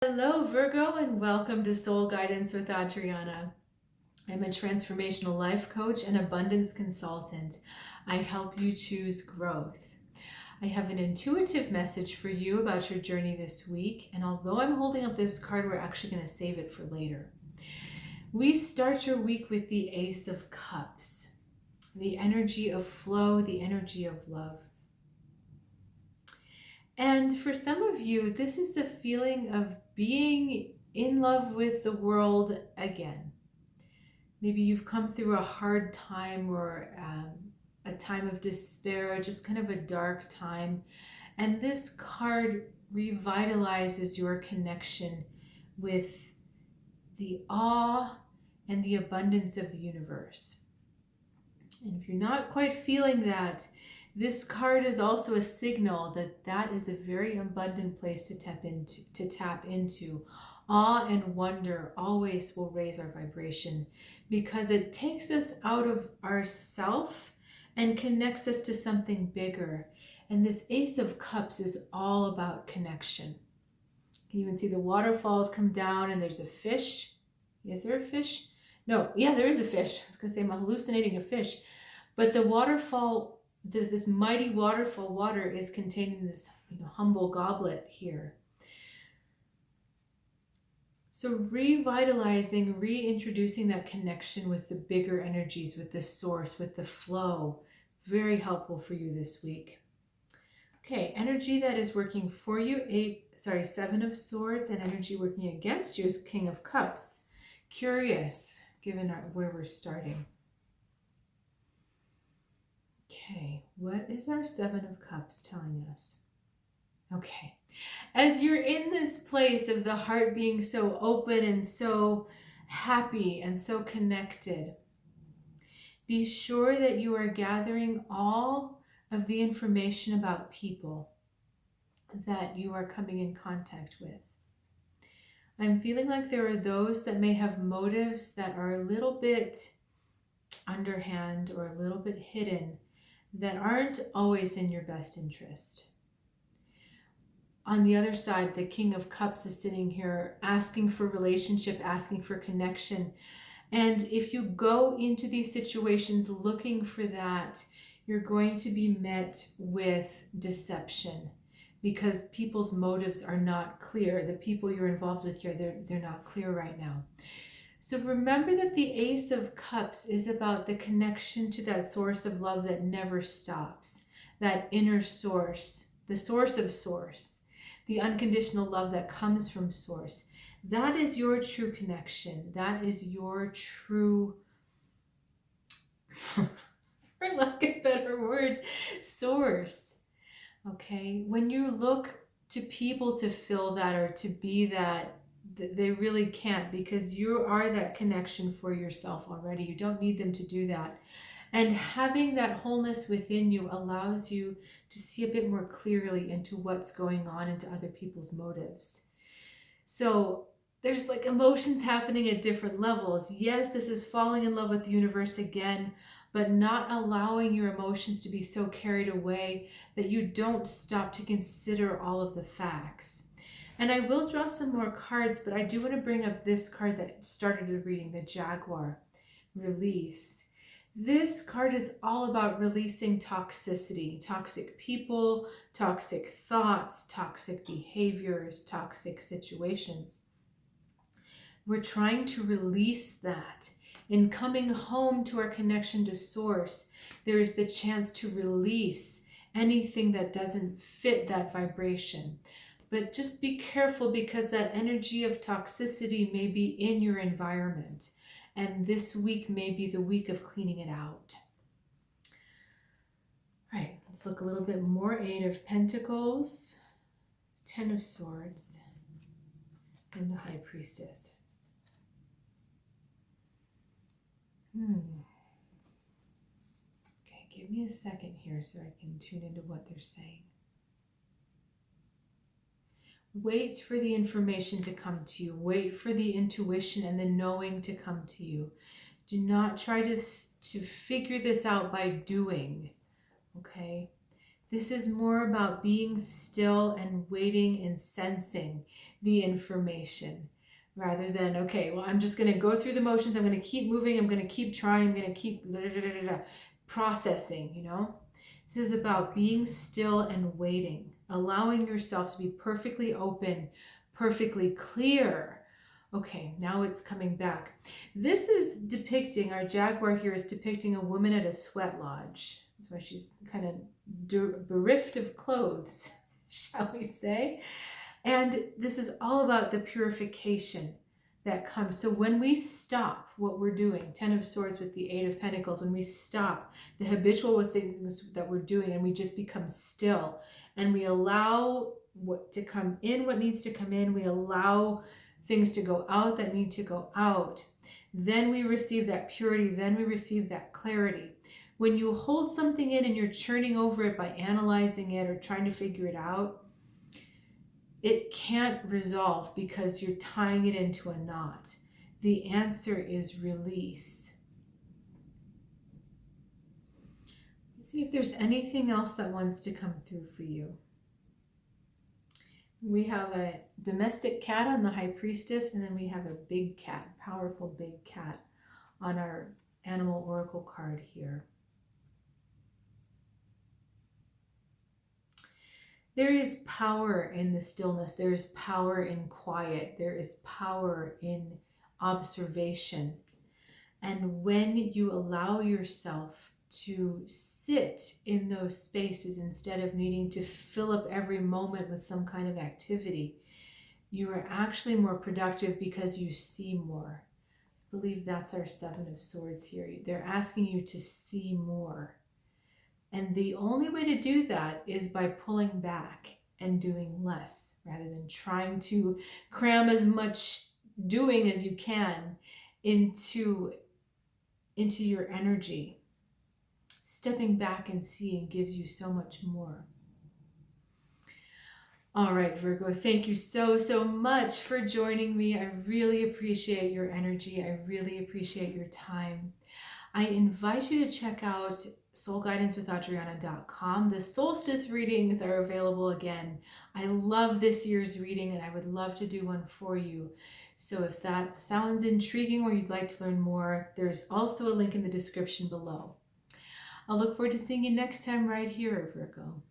Hello, Virgo, and welcome to Soul Guidance with Adriana. I'm a transformational life coach and abundance consultant. I help you choose growth. I have an intuitive message for you about your journey this week, and although I'm holding up this card, we're actually going to save it for later. We start your week with the Ace of Cups, the energy of flow, the energy of love. And for some of you, this is the feeling of being in love with the world again. Maybe you've come through a hard time or a time of despair, just kind of a dark time. And this card revitalizes your connection with the awe and the abundance of the universe. And if you're not quite feeling that, this card is also a signal that that is a very abundant place to tap into. Awe and wonder always will raise our vibration because it takes us out of ourself and connects us to something bigger. And this Ace of Cups is all about connection. You can even see the waterfalls come down and there's a fish. Is there a fish? No, yeah, there is a fish. I was going to say I'm hallucinating a fish. But the waterfall, this mighty waterfall water is contained in this humble goblet here. So revitalizing, reintroducing that connection with the bigger energies, with the source, with the flow. Very helpful for you this week. Okay, energy that is working for you, Seven of Swords, and energy working against you is King of Cups. Curious, given where we're starting. Okay, what is our Seven of Cups telling us? Okay, as you're in this place of the heart being so open and so happy and so connected, be sure that you are gathering all of the information about people that you are coming in contact with. I'm feeling like there are those that may have motives that are a little bit underhand or a little bit hidden that aren't always in your best interest. On the other side, the King of Cups is sitting here asking for relationship, asking for connection. And if you go into these situations looking for that, you're going to be met with deception because people's motives are not clear. The people you're involved with here, they're not clear right now. So remember that the Ace of Cups is about the connection to that source of love that never stops, that inner source, the source of source, the unconditional love that comes from source. That is your true connection. That is your true, for lack of a better word, source. Okay? When you look to people to fill that or to be that, they really can't, because you are that connection for yourself already. You don't need them to do that. And having that wholeness within you allows you to see a bit more clearly into what's going on, into other people's motives. So there's like emotions happening at different levels. Yes, this is falling in love with the universe again, but not allowing your emotions to be so carried away that you don't stop to consider all of the facts. And I will draw some more cards, but I do want to bring up this card that started the reading, the Jaguar, release. This card is all about releasing toxicity, toxic people, toxic thoughts, toxic behaviors, toxic situations. We're trying to release that. In coming home to our connection to source, there is the chance to release anything that doesn't fit that vibration. But just be careful because that energy of toxicity may be in your environment. And this week may be the week of cleaning it out. All right, let's look a little bit more. Eight of Pentacles, Ten of Swords, and the High Priestess. Okay, give me a second here so I can tune into what they're saying. Wait for the information to come to you. Wait for the intuition and the knowing to come to you. Do not try to figure this out by doing, okay? This is more about being still and waiting and sensing the information rather than, okay, well, I'm just going to go through the motions. I'm going to keep moving. I'm going to keep trying. I'm going to keep processing, you know? This is about being still and waiting, allowing yourself to be perfectly open, perfectly clear. Okay, now it's coming back. This is depicting, our jaguar here is depicting a woman at a sweat lodge. That's why she's kind of bereft of clothes, shall we say. And this is all about the purification that comes. So when we stop what we're doing, 10 of Swords with the 8 of Pentacles, when we stop the habitual with things that we're doing and we just become still and we allow what to come in, what needs to come in, we allow things to go out that need to go out, then we receive that purity, then we receive that clarity. When you hold something in and you're churning over it by analyzing it or trying to figure it out, it can't resolve because you're tying it into a knot. The answer is release. Let's see if there's anything else that wants to come through for you. We have a domestic cat on the High Priestess, and then we have a big cat, powerful big cat on our Animal Oracle card here. There is power in the stillness. There is power in quiet. There is power in observation. And when you allow yourself to sit in those spaces instead of needing to fill up every moment with some kind of activity, you are actually more productive because you see more. I believe that's our 7 of Swords here. They're asking you to see more. And the only way to do that is by pulling back and doing less rather than trying to cram as much doing as you can into your energy. Stepping back and seeing gives you so much more. All right, Virgo, thank you so much for joining me. I really appreciate your energy. I really appreciate your time. I invite you to check out soulguidancewithadriana.com. The solstice readings are available again. I love this year's reading and I would love to do one for you. So if that sounds intriguing or you'd like to learn more, there's also a link in the description below. I'll look forward to seeing you next time right here, Virgo.